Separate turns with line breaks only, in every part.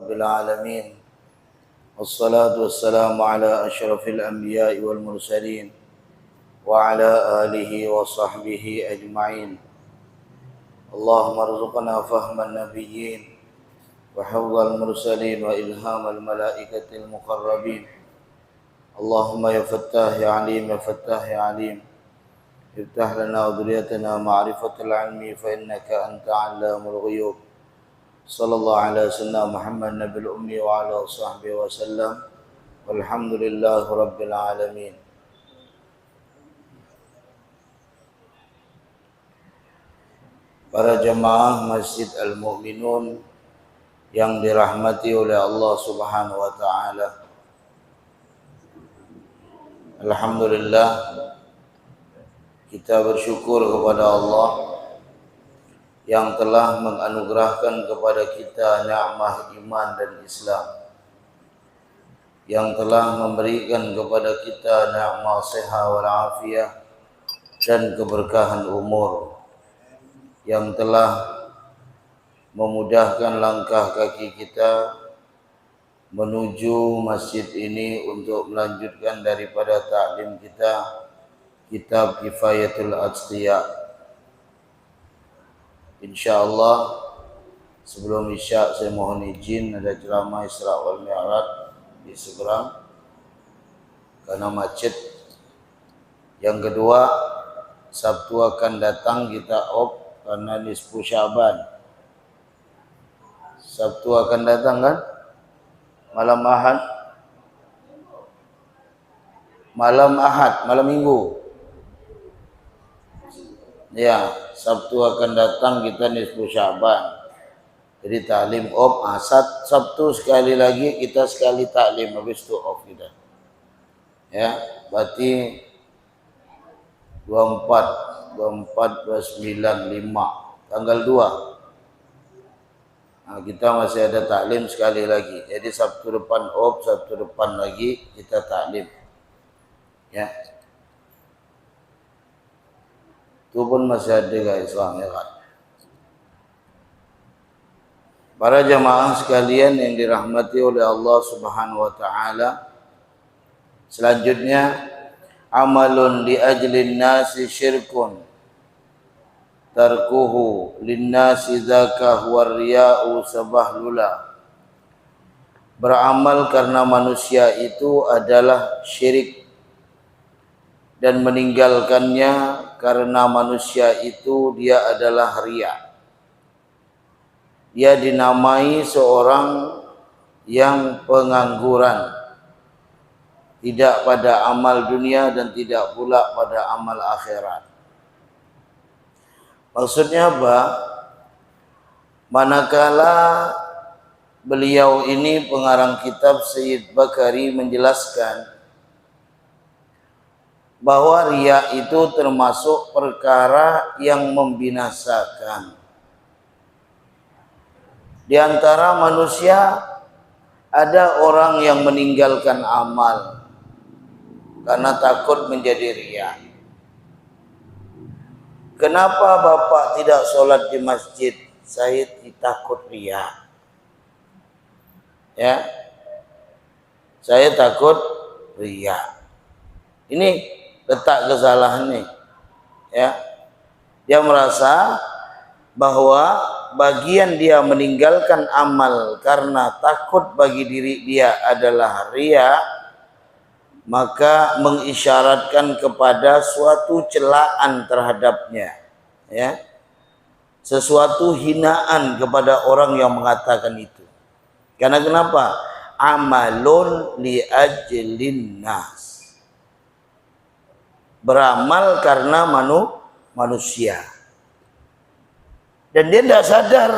رب العالمين، والصلاة والسلام على أشرف الأنبياء والمرسلين وعلى آله وصحبه أجمعين. اللهم ارزقنا فهم النبيين وحفظ المرسلين وإلهام الملائكة المقربين. اللهم يا فتاح يا عليم يا فتاح يا عليم، افتح لنا وذريتنا معرفة العلم فإنك أنت علام الغيوب. صلى الله على سيدنا محمد النبي الأمي وعلى صحبه وسلم، والحمد لله رب العالمين. Para jemaah Masjid Al-Mu'minun yang dirahmati oleh Allah Subhanahu wa taala. Alhamdulillah, kita bersyukur kepada Allah yang telah menganugerahkan kepada kita nikmat iman dan Islam, yang telah memberikan kepada kita nikmat sehat wal afiah dan keberkahan umur, yang telah memudahkan langkah kaki kita menuju masjid ini untuk melanjutkan daripada taklim kita kitab Kifayatul Atqiya. InsyaAllah sebelum Isya saya mohon izin, ada ceramah Isra wal Mi'raj di seberang karena macet. Yang kedua, Sabtu akan datang kita off karena nisfu Syaban. Sabtu akan datang kan? Malam Ahad, malam Minggu. Ya, Sabtu akan datang kita nisfu Syaban. Jadi taklim off, Sabtu sekali lagi kita sekali taklim, habis itu off kita. Ya, berarti 24, 29, 5, tanggal 2. Nah, kita masih ada taklim sekali lagi. Jadi Sabtu depan off, Sabtu depan lagi kita taklim. Ya. Itu pun masih ada guys, Islam ya kan. Para jamaah sekalian yang dirahmati oleh Allah Subhanahu wa taala. Selanjutnya, amalun li ajlin nasi syirkun tarkuhu linnasi dzaka huwa riya'u sabahlula. Beramal karena manusia itu adalah syirik, dan meninggalkannya karena manusia itu dia adalah riya. Dia dinamai seorang yang pengangguran, tidak pada amal dunia dan tidak pula pada amal akhirat. Maksudnya apa? Manakala beliau ini pengarang kitab Sayyid Bakari menjelaskan bahwa riya itu termasuk perkara yang membinasakan. Di antara manusia ada orang yang meninggalkan amal karena takut menjadi riya. Kenapa Bapak tidak sholat di masjid? Saya takut riya. Ya, saya takut riya. Ini letak kesalahannya. Ya, dia merasa bahwa bagian dia meninggalkan amal karena takut bagi diri dia adalah riya, maka mengisyaratkan kepada suatu celaan terhadapnya, ya, sesuatu hinaan kepada orang yang mengatakan itu. Karena kenapa? Amalun li ajlin nas, beramal karena manusia. Dan dia tidak sadar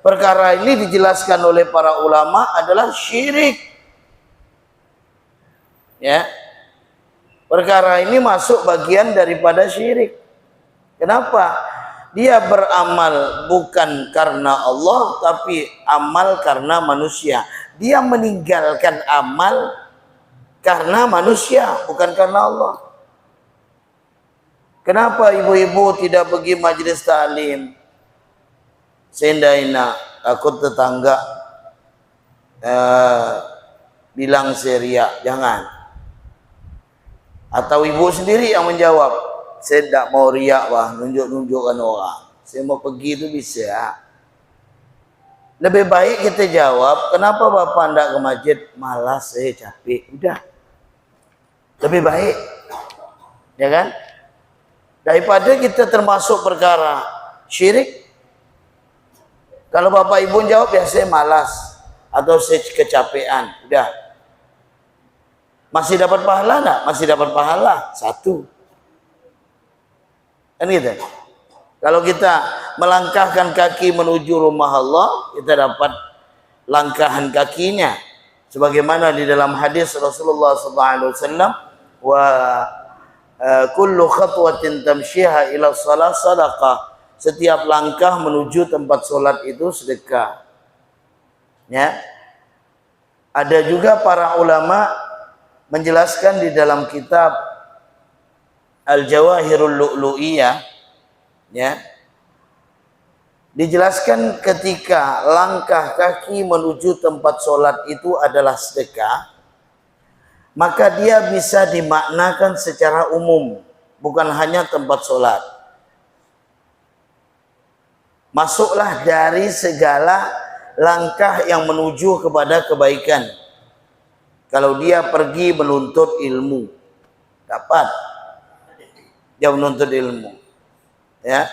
perkara ini dijelaskan oleh para ulama adalah syirik. Ya, perkara ini masuk bagian daripada syirik. Kenapa? Dia beramal bukan karena Allah, tapi amal karena manusia. Dia meninggalkan amal karena manusia, bukan karena Allah. Kenapa ibu-ibu tidak pergi majelis taklim? Sendaina takut tetangga bilang saya riak, jangan. Atau ibu sendiri yang menjawab, saya tidak mau riak bah, nunjuk-nunjukkan orang, saya mau pergi itu bisa. Lebih baik kita jawab, kenapa bapak tidak ke masjid? Malas, saya capek. Udah, lebih baik, ya kan? Daripada kita termasuk perkara syirik. Kalau bapak ibu jawab, ya saya malas atau saya kecapean. Udah, masih dapat pahala enggak? Masih dapat pahala. Satu. Kan gitu. Kalau kita melangkahkan kaki menuju rumah Allah, kita dapat langkahan kakinya. Sebagaimana di dalam hadis Rasulullah SAW, wa kullu khatwatin tamshiha ila shalah sadaqah. Setiap langkah menuju tempat solat itu sedekah. Ya. Ada juga para ulama menjelaskan di dalam kitab Al-Jawahirul Lu'lu'iyah, ya, dijelaskan ketika langkah kaki menuju tempat solat itu adalah sedekah, maka dia bisa dimaknakan secara umum, bukan hanya tempat solat. Masuklah dari segala langkah yang menuju kepada kebaikan. Kalau dia pergi menuntut ilmu, dapat dia menuntut ilmu, ya.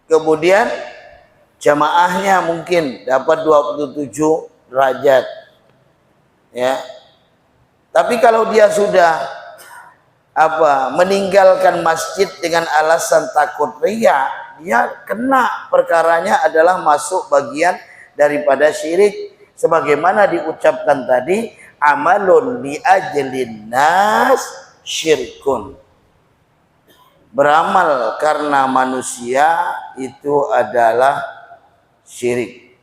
Kemudian jamaahnya mungkin dapat 27 derajat, ya. Tapi kalau dia sudah meninggalkan masjid dengan alasan takut riya, dia kena perkaranya adalah masuk bagian daripada syirik, sebagaimana diucapkan tadi, amalun li ajlin nas syirkun. Beramal karena manusia itu adalah syirik,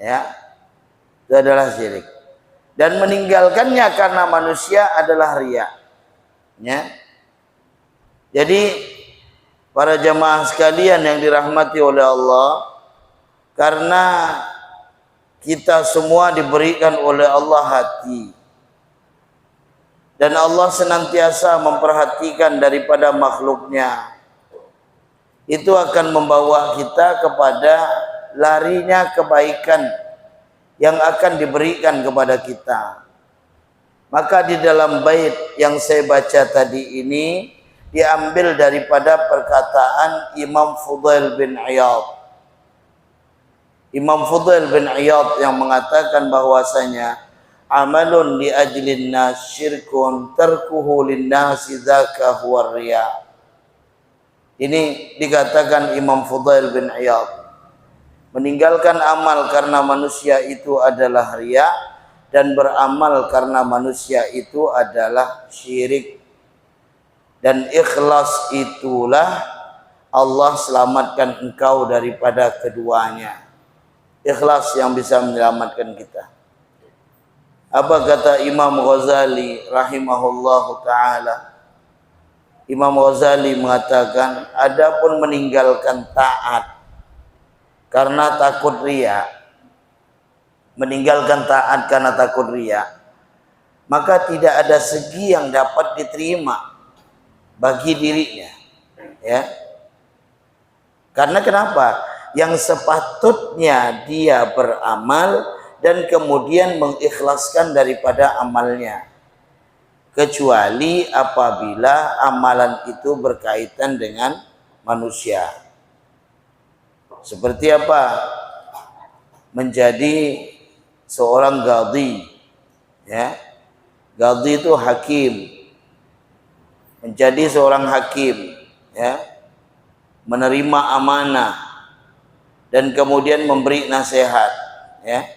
ya, itu adalah syirik. Dan meninggalkannya karena manusia adalah riya, ya. Jadi para jamaah sekalian yang dirahmati oleh Allah, karena kita semua diberikan oleh Allah hati, dan Allah senantiasa memperhatikan daripada makhluknya, itu akan membawa kita kepada larinya kebaikan yang akan diberikan kepada kita. Maka di dalam bait yang saya baca tadi ini diambil daripada perkataan Imam Fudail bin Iyad. Imam Fudail bin Iyad yang mengatakan bahwasanya amalun li ajlin nas syirkun tarkuhu lin nasi dzaka huwa riya. Ini dikatakan Imam Fudail bin Iyad, meninggalkan amal karena manusia itu adalah riya, dan beramal karena manusia itu adalah syirik. Dan ikhlas itulah Allah selamatkan engkau daripada keduanya. Ikhlas yang bisa menyelamatkan kita. Apa kata Imam Ghazali rahimahullahu ta'ala? Imam Ghazali mengatakan, adapun meninggalkan taat karena takut riya, meninggalkan taat karena takut riya, maka tidak ada segi yang dapat diterima bagi dirinya, ya. Karena kenapa? Yang sepatutnya dia beramal dan kemudian mengikhlaskan daripada amalnya, kecuali apabila amalan itu berkaitan dengan manusia. Seperti apa? Menjadi seorang qadhi, ya. Qadhi itu hakim. Menjadi seorang hakim, ya, menerima amanah dan kemudian memberi nasihat, ya.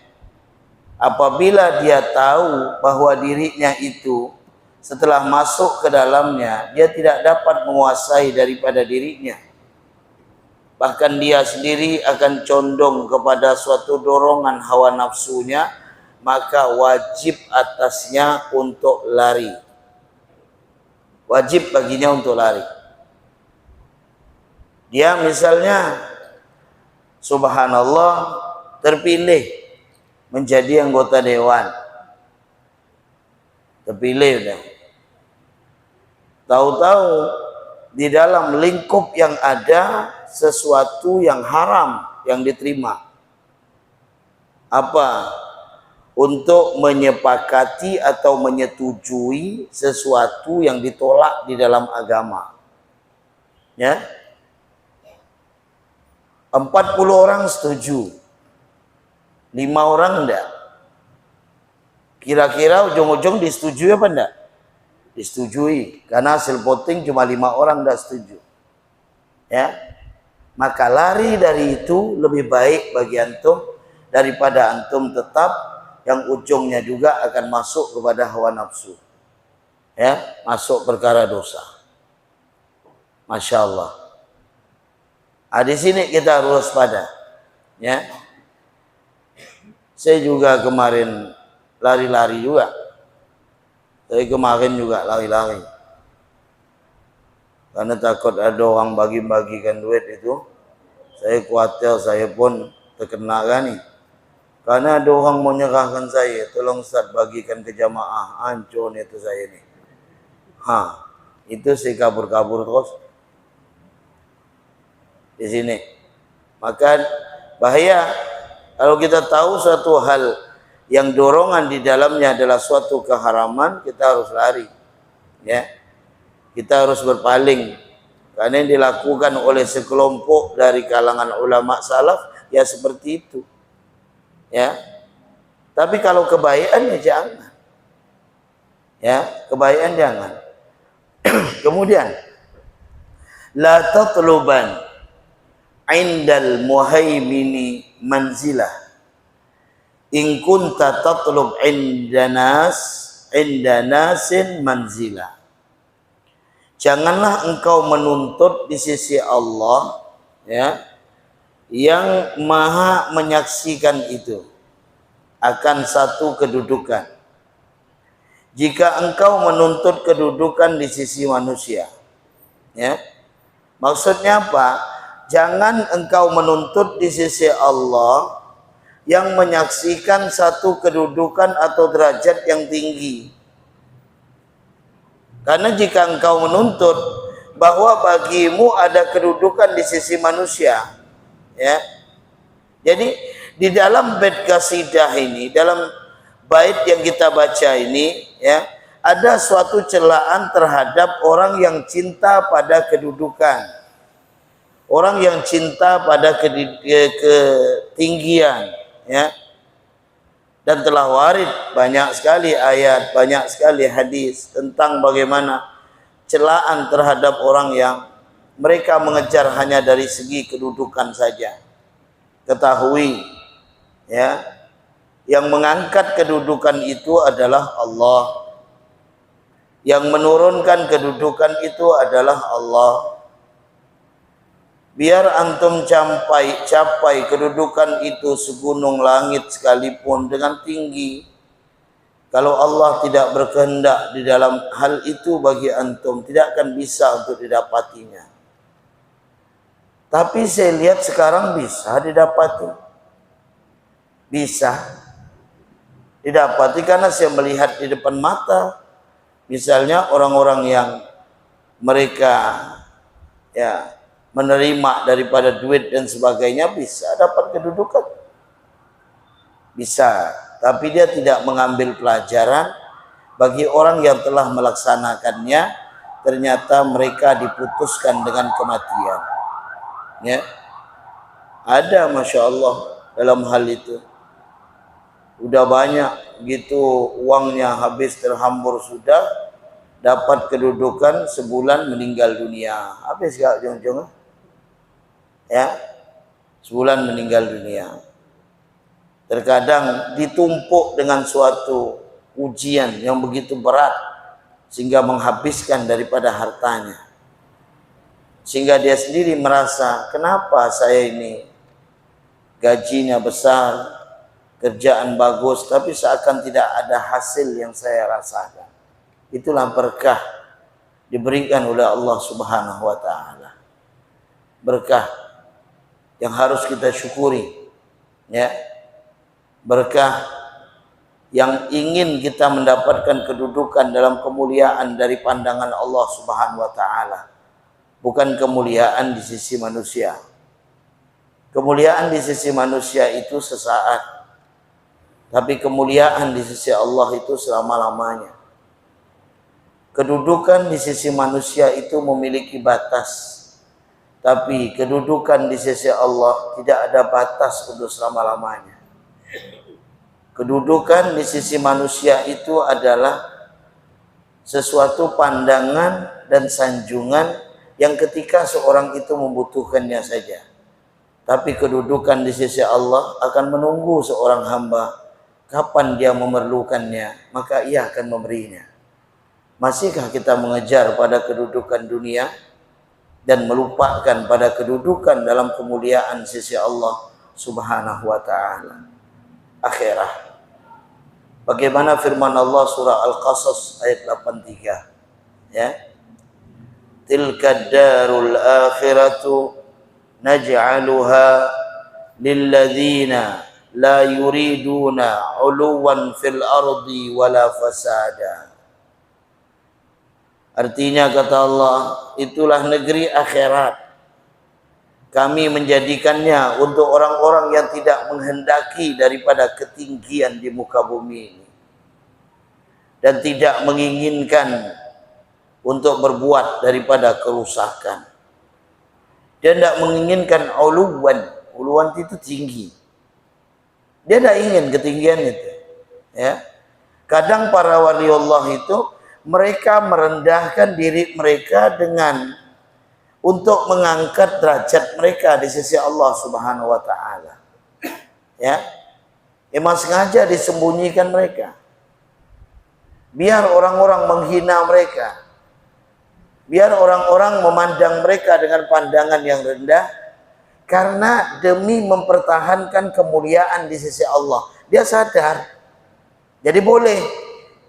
Apabila dia tahu bahwa dirinya itu setelah masuk ke dalamnya dia tidak dapat menguasai daripada dirinya, bahkan dia sendiri akan condong kepada suatu dorongan hawa nafsunya, maka wajib atasnya untuk lari. Wajib baginya untuk lari. Dia misalnya subhanallah terpilih menjadi anggota dewan. Terpilih udah. Tahu-tahu di dalam lingkup yang ada sesuatu yang haram yang diterima. Apa? Untuk menyepakati atau menyetujui sesuatu yang ditolak di dalam agama. Ya. 40 orang setuju. 5 orang enggak. Kira-kira ujung-ujung disetujui apa enggak? Disetujui. Karena hasil voting cuma 5 orang enggak setuju. Ya. Maka lari dari itu lebih baik bagi antum daripada antum tetap yang ujungnya juga akan masuk kepada hawa nafsu. Ya, masuk perkara dosa. Masya Allah. Di sini kita harus waspada. Ya. Saya juga kemarin lari-lari juga. Saya kemarin juga lari-lari. Karena takut ada orang bagi-bagikan duit itu. Saya khawatir saya pun terkena kan nih. Karena ada orang mau nyerahkan saya, tolong Ustaz bagikan ke jamaah, hancur itu saya nih. Itu saya kabur-kabur terus di sini. Maka bahaya kalau kita tahu suatu hal yang dorongan di dalamnya adalah suatu keharaman, kita harus lari. Ya. Kita harus berpaling. Karena yang dilakukan oleh sekelompok dari kalangan ulama salaf ya seperti itu. Ya, tapi kalau kebaikan ya jangan. Ya, kebaikan jangan. Kemudian, la tatluban indal muhaimini manzilah. In kunta tatlub indanasin manzilah. Janganlah engkau menuntut di sisi Allah, ya, yang maha menyaksikan itu akan satu kedudukan. Jika engkau menuntut kedudukan di sisi manusia, ya, maksudnya apa? Jangan engkau menuntut di sisi Allah yang menyaksikan satu kedudukan atau derajat yang tinggi. Karena jika engkau menuntut bahwa bagimu ada kedudukan di sisi manusia, ya. Jadi di dalam bait qasidah ini, dalam bait yang kita baca ini, ya, ada suatu celaan terhadap orang yang cinta pada kedudukan. Orang yang cinta pada ketinggian, ya. Dan telah warid banyak sekali ayat, banyak sekali hadis tentang bagaimana celaan terhadap orang yang mereka mengejar hanya dari segi kedudukan saja. Ketahui, ya, yang mengangkat kedudukan itu adalah Allah. Yang menurunkan kedudukan itu adalah Allah. Biar antum capai kedudukan itu segunung langit sekalipun dengan tinggi, kalau Allah tidak berkehendak di dalam hal itu bagi antum, tidak akan bisa untuk didapatinya. Tapi saya lihat sekarang bisa didapati. Bisa didapati karena saya melihat di depan mata. Misalnya orang-orang yang mereka, ya, menerima daripada duit dan sebagainya bisa dapat kedudukan. Bisa, tapi dia tidak mengambil pelajaran bagi orang yang telah melaksanakannya, ternyata mereka diputuskan dengan kematian. Ya. Ada Masya Allah dalam hal itu. Udah banyak gitu uangnya habis terhambur sudah, dapat kedudukan sebulan meninggal dunia. Habis gak ujung-ujungnya? Ya, sebulan meninggal dunia. Terkadang ditumpuk dengan suatu ujian yang begitu berat sehingga menghabiskan daripada hartanya. Sehingga dia sendiri merasa, kenapa saya ini gajinya besar, kerjaan bagus, tapi seakan tidak ada hasil yang saya rasakan. Itulah berkah diberikan oleh Allah Subhanahu wa taala. Berkah yang harus kita syukuri, ya. berkah yang ingin kita mendapatkan kedudukan dalam kemuliaan dari pandangan Allah Subhanahu wa taala, bukan kemuliaan di sisi manusia. Kemuliaan di sisi manusia itu sesaat, tapi kemuliaan di sisi Allah itu selama-lamanya. Kedudukan di sisi manusia itu memiliki batas, tapi kedudukan di sisi Allah tidak ada batas untuk selama-lamanya. Kedudukan di sisi manusia itu adalah sesuatu pandangan dan sanjungan yang ketika seorang itu membutuhkannya saja. Tapi kedudukan di sisi Allah akan menunggu seorang hamba kapan dia memerlukannya, maka ia akan memberinya. Masihkah kita mengejar pada kedudukan dunia dan melupakan pada kedudukan dalam kemuliaan sisi Allah Subhanahu wa taala? Akhirah. Bagaimana firman Allah surah Al-Qasas ayat 83, ya. Tilka darul akhiratu naj'aluha lilladzina la yuriduna 'uluwan fil ardi wala fasada. Artinya kata Allah, itulah negeri akhirat. Kami menjadikannya untuk orang-orang yang tidak menghendaki daripada ketinggian di muka bumi ini, dan tidak menginginkan untuk berbuat daripada kerusakan. Dia tidak menginginkan uluwan. Uluwan itu tinggi. Dia tidak ingin ketinggian itu. Ya. Kadang para wali Allah itu mereka merendahkan diri mereka dengan untuk mengangkat derajat mereka di sisi Allah Subhanahu wa taala. Ya. Emang sengaja disembunyikan mereka. Biar orang-orang menghina mereka. Biar orang-orang memandang mereka dengan pandangan yang rendah, karena demi mempertahankan kemuliaan di sisi Allah. Dia sadar. Jadi boleh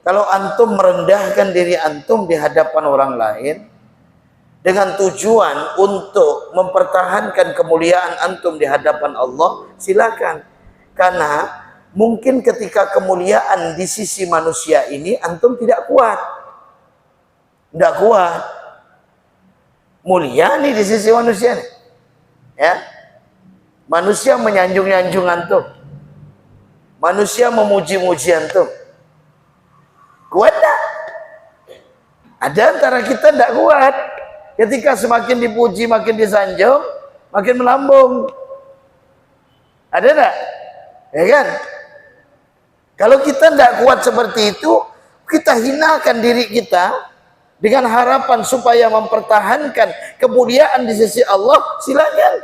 kalau antum merendahkan diri antum di hadapan orang lain dengan tujuan untuk mempertahankan kemuliaan antum di hadapan Allah, silakan. Karena mungkin ketika kemuliaan di sisi manusia ini antum tidak kuat. Tidak kuat. Mulia nih di sisi manusia nih. Ya. Manusia menyanjung-nyanjung antum. Manusia memuji-muji antum. Kuat tak? Ada antara kita tidak kuat. Ketika semakin dipuji, makin disanjung, makin melambung. Ada tak? Ya kan? Kalau kita tidak kuat seperti itu, kita hinakan diri kita dengan harapan supaya mempertahankan kemuliaan di sisi Allah, silakan.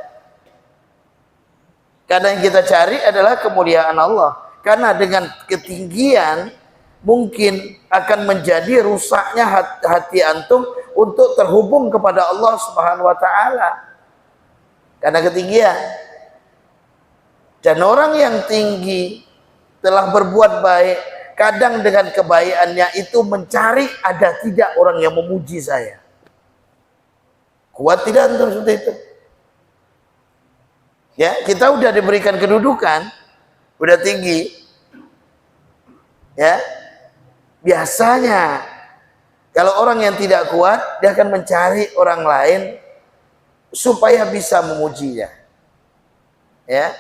Karena yang kita cari adalah kemuliaan Allah. Karena dengan ketinggian mungkin akan menjadi rusaknya hati antum untuk terhubung kepada Allah Subhanahu wa taala. Karena ketinggian. Dan orang yang tinggi telah berbuat baik, kadang dengan kebaikannya itu mencari ada tidak orang yang memuji saya. Kuat tidak antum seperti itu? Ya, kita udah diberikan kedudukan, udah tinggi. Ya. Biasanya kalau orang yang tidak kuat, dia akan mencari orang lain supaya bisa memujinya. Ya.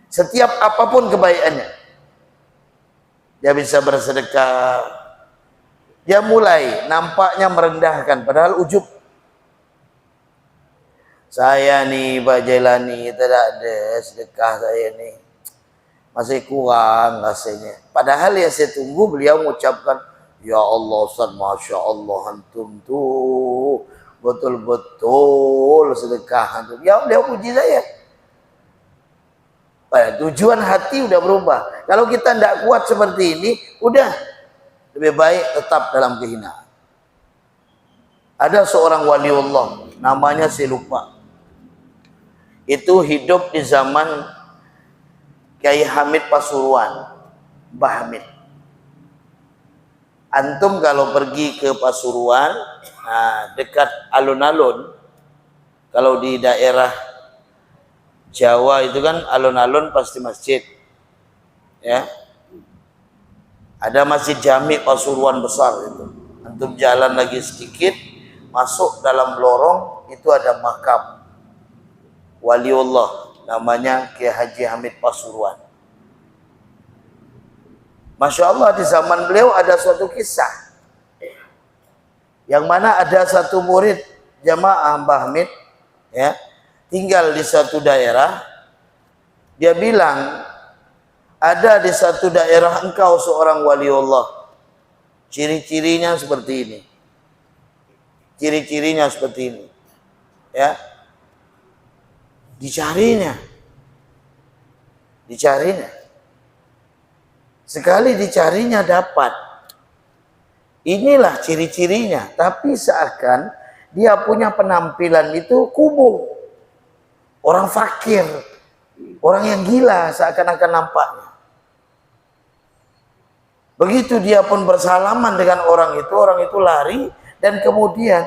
Setiap apapun kebaikannya. Dia bisa bersedekah. Dia mulai nampaknya merendahkan, padahal ujub. Saya nih Pak Jailani, tidak ada sedekah saya nih. Masih kurang rasanya. Padahal yang saya tunggu beliau mengucapkan, ya Allah Ustaz, Masya Allah antum tuh betul-betul sedekah antum. Ya beliau puji saya. Tujuan hati udah berubah. Kalau kita tidak kuat seperti ini, udah lebih baik tetap dalam kehinaan. Ada seorang waliullah, namanya saya lupa. Itu hidup di zaman Kiai Hamid Pasuruan, Mbah Hamid. Antum kalau pergi ke Pasuruan, dekat alun-alun, kalau di daerah Jawa itu kan alun-alun pasti masjid. Ya. Ada Masjid Jami Pasuruan besar itu. Antum jalan lagi sedikit, masuk dalam lorong itu ada makam waliullah namanya Kiai Haji Hamid Pasuruan. Masya Allah, di zaman beliau ada suatu kisah yang mana ada satu murid jamaah Mbah Hamid, ya, tinggal di satu daerah. Dia bilang, ada di satu daerah engkau seorang waliullah, ciri-cirinya seperti ini, ciri-cirinya seperti ini, ya. Dicarinya, sekali dicarinya dapat. Inilah ciri-cirinya, tapi seakan dia punya penampilan itu kumuh, orang fakir, orang yang gila seakan-akan nampaknya. Begitu dia pun bersalaman dengan orang itu lari, dan kemudian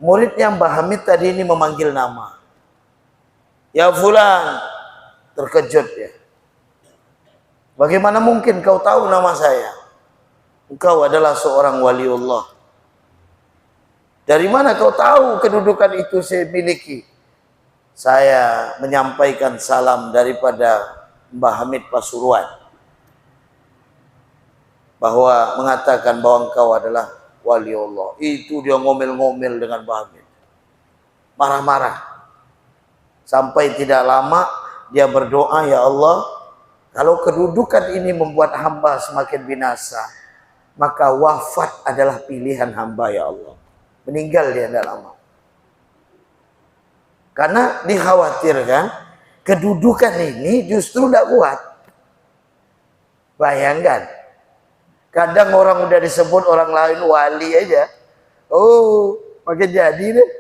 muridnya Mbah Hamid tadi ini memanggil nama. Ya fulan, terkejut ya. Bagaimana mungkin kau tahu nama saya? Engkau adalah seorang waliullah. Dari mana kau tahu kedudukan itu saya miliki? Saya menyampaikan salam daripada Mbah Hamid Pasuruan, bahwa mengatakan bahwa engkau adalah waliullah. Itu dia ngomel-ngomel dengan Mbah Hamid, marah-marah. Sampai tidak lama dia berdoa, ya Allah, kalau kedudukan ini membuat hamba semakin binasa, maka wafat adalah pilihan hamba, ya Allah. Meninggal dia tidak lama. Karena dikhawatirkan kedudukan ini justru tidak kuat. Bayangkan, kadang orang udah disebut orang lain wali aja, oh makin jadi deh,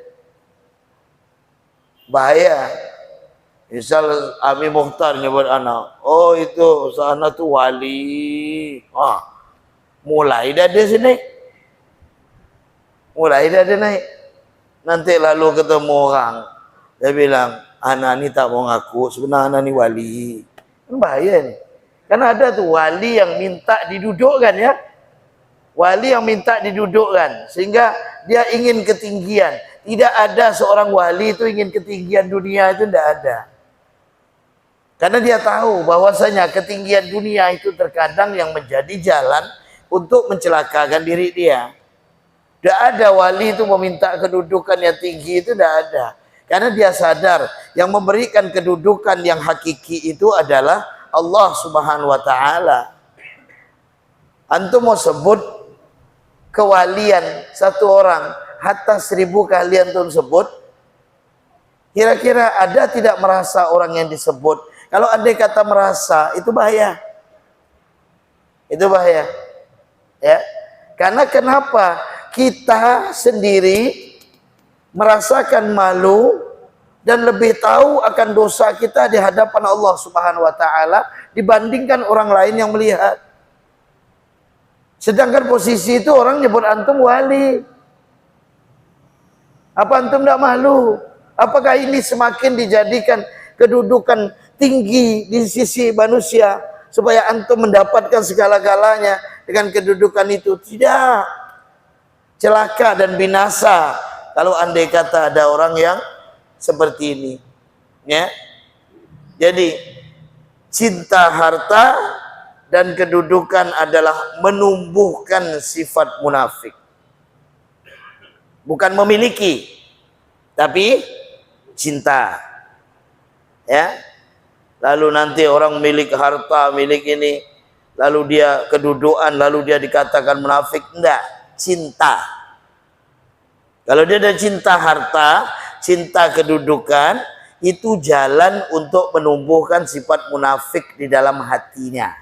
bahaya. Misal Ami Mukhtar nyebut anak, oh itu sana tuh wali, mulai dah di sini, mulai dah dia naik. Nanti lalu ketemu orang, dia bilang anak ini tak mau ngaku, sebenarnya anak ini wali. Kan bahaya nih. Karena ada tuh wali yang minta didudukkan, ya. Wali yang minta didudukkan, sehingga dia ingin ketinggian. Tidak ada seorang wali itu ingin ketinggian dunia, itu tidak ada. Karena dia tahu bahwasanya ketinggian dunia itu terkadang yang menjadi jalan untuk mencelakakan diri dia. Tidak ada wali itu meminta kedudukan yang tinggi, itu tidak ada. Karena dia sadar yang memberikan kedudukan yang hakiki itu adalah Allah Subhanahu wa ta'ala. Antum mau sebut kewalian satu orang, hatta 1000 kali antum sebut, kira-kira ada tidak merasa orang yang disebut? Kalau andai kata merasa, itu bahaya. Itu bahaya. Ya. Karena kenapa? Kita sendiri merasakan malu dan lebih tahu akan dosa kita di hadapan Allah Subhanahu wa ta'ala dibandingkan orang lain yang melihat. Sedangkan posisi itu orang nyebut antum wali. Apa antum tidak malu? Apakah ini semakin dijadikan kedudukan tinggi di sisi manusia supaya antum mendapatkan segala-galanya dengan kedudukan itu? Tidak. Celaka dan binasa kalau andai kata ada orang yang seperti ini, ya. Jadi cinta harta dan kedudukan adalah menumbuhkan sifat munafik. Bukan memiliki, tapi cinta. Ya. Lalu nanti orang milik harta, milik ini, lalu dia kedudukan, lalu dia dikatakan munafik. Enggak, cinta. Kalau dia ada cinta harta, cinta kedudukan, itu jalan untuk menumbuhkan sifat munafik di dalam hatinya.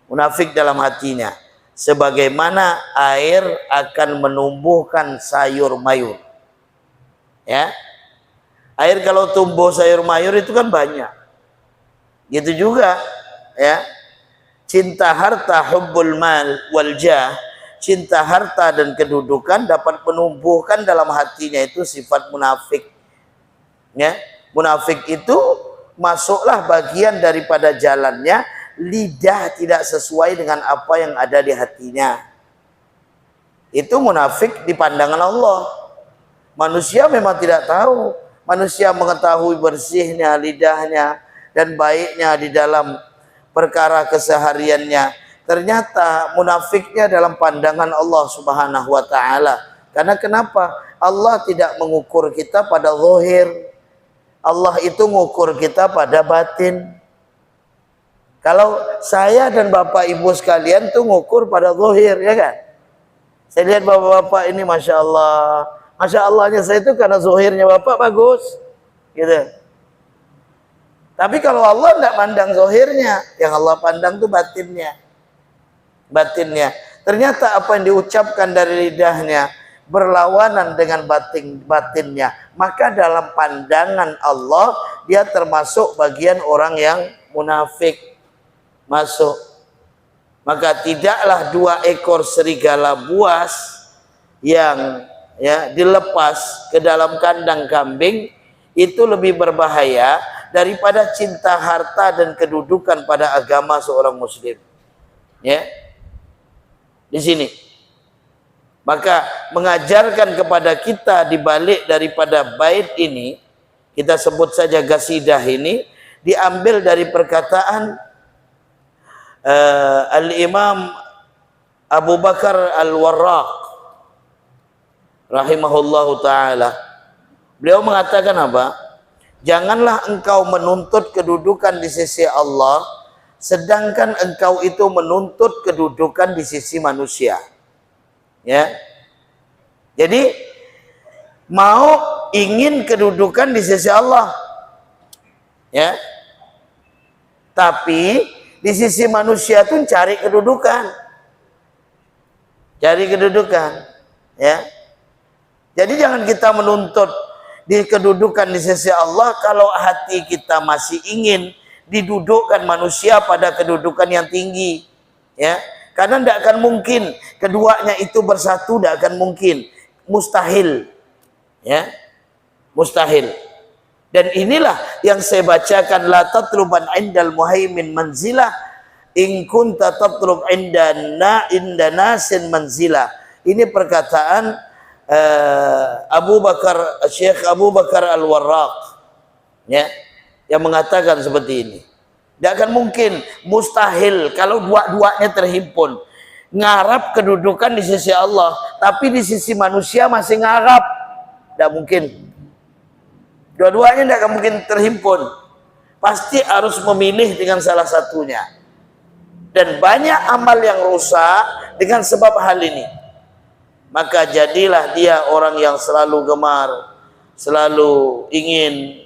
Munafik dalam hatinya. Sebagaimana air akan menumbuhkan sayur mayur. Ya. Air kalau tumbuh sayur mayur itu kan banyak. Gitu juga, ya. Cinta harta, hubbul mal wal jah, cinta harta dan kedudukan dapat menumbuhkan dalam hatinya itu sifat munafik. Ya, munafik itu masuklah bagian daripada jalannya lidah tidak sesuai dengan apa yang ada di hatinya. Itu munafik di pandangan Allah. Manusia memang tidak tahu. Manusia mengetahui bersihnya lidahnya dan baiknya di dalam perkara kesehariannya. Ternyata munafiknya dalam pandangan Allah Subhanahu wa taala. Karena kenapa? Allah tidak mengukur kita pada zahir. Allah itu mengukur kita pada batin. Kalau saya dan Bapak Ibu sekalian tuh ngukur pada zahir, ya kan? Saya lihat bapak-bapak ini, Masya Allah. Masya Allahnya saya itu karena zahirnya Bapak bagus. Gitu. Tapi kalau Allah tidak pandang zahirnya, yang Allah pandang itu batinnya. Batinnya. Ternyata apa yang diucapkan dari lidahnya berlawanan dengan batinnya. Maka dalam pandangan Allah, dia termasuk bagian orang yang munafik. Masuk. Maka tidaklah 2 ekor serigala buas yang dilepas ke dalam kandang kambing itu lebih berbahaya daripada cinta harta dan kedudukan pada agama seorang muslim. Ya. Di sini. Maka mengajarkan kepada kita dibalik daripada bait ini, kita sebut saja gasidah ini, diambil dari perkataan Al-Imam Abu Bakar Al-Warraq rahimahullahu ta'ala. Beliau mengatakan apa? Janganlah engkau menuntut kedudukan di sisi Allah sedangkan engkau itu menuntut kedudukan di sisi manusia. Ya. Jadi ingin kedudukan di sisi Allah. Ya. Tapi di sisi manusia tuh cari kedudukan. Cari kedudukan. Ya. Jadi jangan kita menuntut di kedudukan di sisi Allah kalau hati kita masih ingin didudukkan manusia pada kedudukan yang tinggi. Ya. Karena tidak akan mungkin keduanya itu bersatu, tidak akan mungkin. Mustahil. Ya. Mustahil. Dan inilah yang saya bacakan, la tatluban indal muhaimin manzilah in kunta tatlub inda nasin manzilah. Ini perkataan Syekh Abu Bakar Al-Warraq, ya, yang mengatakan seperti ini. Tidak akan mungkin, mustahil kalau dua-duanya terhimpun. Ngarap kedudukan di sisi Allah, tapi di sisi manusia masih ngarap. Tidak mungkin. Dua-duanya tidak akan mungkin terhimpun. Pasti harus memilih dengan salah satunya. Dan banyak amal yang rusak dengan sebab hal ini. Maka jadilah dia orang yang selalu gemar, selalu ingin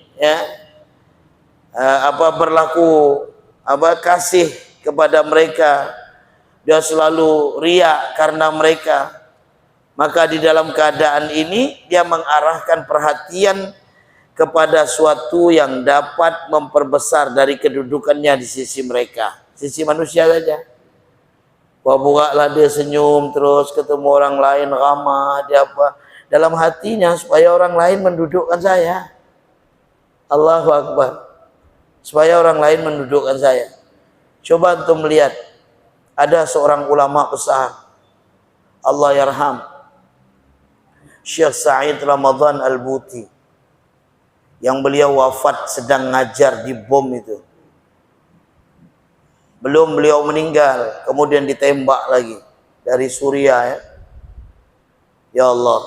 berlaku kasih kepada mereka. Dia selalu riya karena mereka. Maka di dalam keadaan ini dia mengarahkan perhatian kepada suatu yang dapat memperbesar dari kedudukannya di sisi mereka, sisi manusia saja. Buka-bukalah dia senyum terus, ketemu orang lain ramah, dia apa dalam hatinya supaya orang lain mendudukkan saya. Allahu Akbar. Supaya orang lain mendudukkan saya. Coba untuk melihat, ada seorang ulama besar, Allah yarham, Syekh Sa'id Ramadan Al-Buti, yang beliau wafat sedang ngajar di bom itu. Belum beliau meninggal, kemudian ditembak lagi dari Suriah. Ya Allah,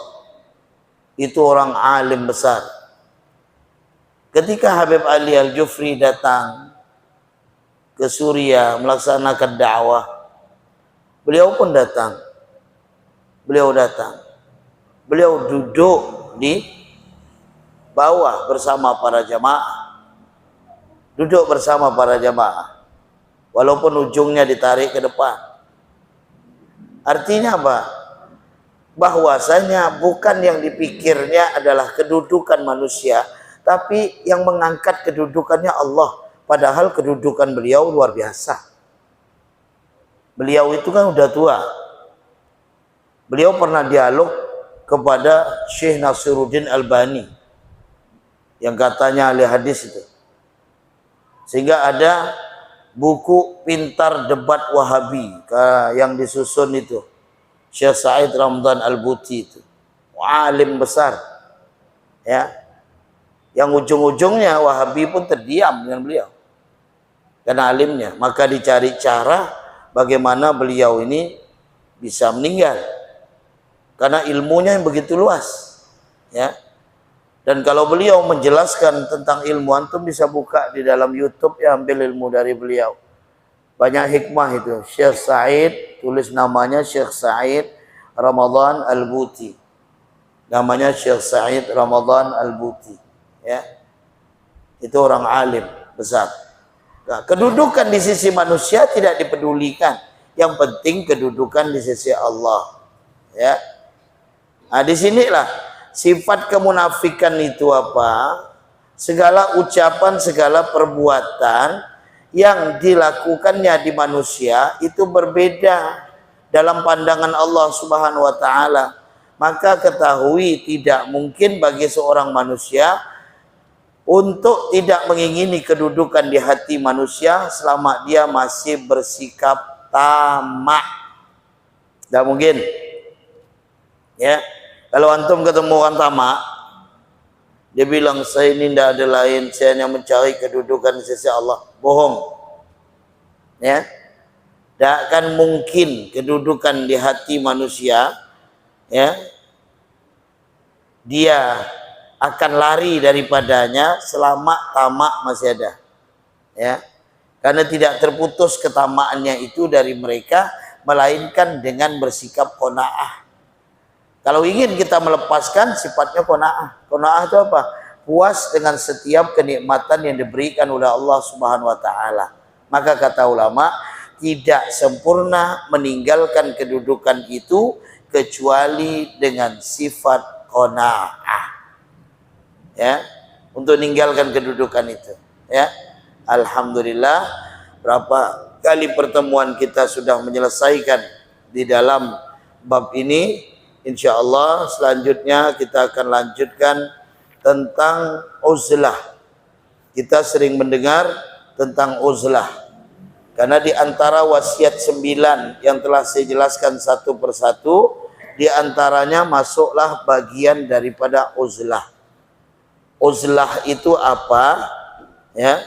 itu orang alim besar. Ketika Habib Ali Al-Jufri datang ke Suriah melaksanakan dakwah, beliau pun datang. Beliau datang. Beliau duduk di bawah bersama para jamaah. Duduk bersama para jamaah. Walaupun ujungnya ditarik ke depan. Artinya apa? Bahwasanya bukan yang dipikirnya adalah kedudukan manusia, tapi yang mengangkat kedudukannya Allah. Padahal kedudukan beliau luar biasa. Beliau itu kan udah tua. Beliau pernah dialog kepada Syekh Nasiruddin Albani, yang katanya ahli hadis itu. Sehingga ada buku Pintar Debat Wahabi yang disusun itu Syekh Said Ramadan Al-Buti, itu alim besar ya, yang ujung-ujungnya Wahabi pun terdiam dengan beliau karena alimnya. Maka dicari cara bagaimana beliau ini bisa meninggal karena ilmunya yang begitu luas ya. Dan kalau beliau menjelaskan tentang ilmu, antum bisa buka di dalam YouTube ya, ambil ilmu dari beliau. Banyak hikmah itu. Syekh Said, tulis namanya Syekh Said Ramadan Al-Buti. Namanya Syekh Said Ramadan Al-Buti. Ya. Itu orang alim besar. Nah, kedudukan di sisi manusia tidak dipedulikan. Yang penting kedudukan di sisi Allah. Ya. Nah, di sinilah sifat kemunafikan itu apa? Segala ucapan, segala perbuatan yang dilakukannya di manusia itu berbeda dalam pandangan Allah Subhanahu wa taala. Maka ketahui tidak mungkin bagi seorang manusia untuk tidak mengingini kedudukan di hati manusia selama dia masih bersikap tamak. Tidak mungkin. Ya. Kalau antum ketemu orang tamak, dia bilang saya ini tidak ada lain, saya hanya mencari kedudukan di sisi Allah. Bohong. Ya. Tidak akan mungkin kedudukan di hati manusia, ya, dia akan lari daripadanya selama tamak masih ada. Ya. Karena tidak terputus ketamaannya itu dari mereka, melainkan dengan bersikap qanaah. Kalau ingin kita melepaskan sifatnya qanaah. Qanaah itu apa? Puas dengan setiap kenikmatan yang diberikan oleh Allah Subhanahu wa taala. Maka kata ulama, tidak sempurna meninggalkan kedudukan itu kecuali dengan sifat qanaah. Ya, untuk meninggalkan kedudukan itu, ya. Alhamdulillah, berapa kali pertemuan kita sudah menyelesaikan di dalam bab ini. Insya Allah selanjutnya kita akan lanjutkan tentang uzlah. Kita sering mendengar tentang uzlah. Karena di antara wasiat 9 yang telah saya jelaskan satu persatu, di antaranya masuklah bagian daripada uzlah. Uzlah itu apa? Ya.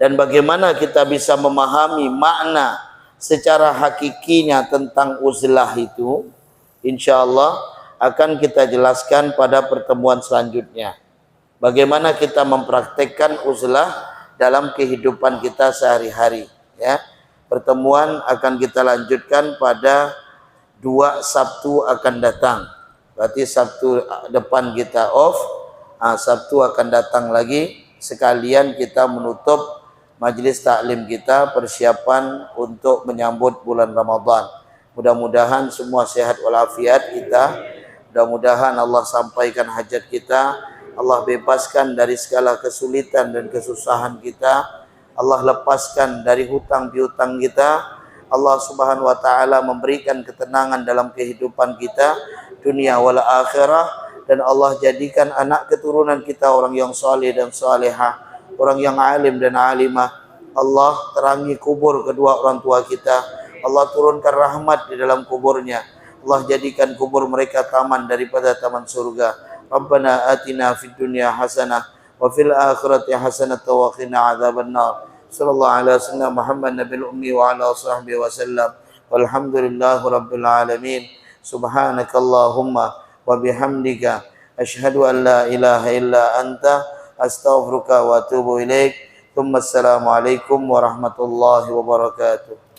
Dan bagaimana kita bisa memahami makna secara hakikinya tentang uzlah itu? Insya Allah akan kita jelaskan pada pertemuan selanjutnya. Bagaimana kita mempraktekkan uzlah dalam kehidupan kita sehari-hari. Ya, pertemuan akan kita lanjutkan pada 2 Sabtu akan datang. Berarti Sabtu depan kita off. Sabtu akan datang lagi. Sekalian kita menutup majelis taklim kita, persiapan untuk menyambut bulan Ramadan. Mudah-mudahan semua sehat walafiat kita. Mudah-mudahan Allah sampaikan hajat kita. Allah bebaskan dari segala kesulitan dan kesusahan kita. Allah lepaskan dari hutang piutang kita. Allah Subhanahu wa taala memberikan ketenangan dalam kehidupan kita dunia wal akhirah, dan Allah jadikan anak keturunan kita orang yang saleh dan salehah, orang yang alim dan alimah. Allah terangi kubur kedua orang tua kita. Allah turunkan rahmat di dalam kuburnya. Allah jadikan kubur mereka taman daripada taman surga. Rabbana atina fid dunya hasanah wa fil akhirati hasanah wa qina adzabannar. Sallallahu alaihi wasallam Muhammad nabil ummi wa ala sahbihi wasallam. Walhamdulillahi rabbil alamin. Subhanakallahumma wa bihamdika asyhadu an la ilaha illa anta astaghfiruka wa atubu ilaik. Assalamualaikum warahmatullahi wabarakatuh.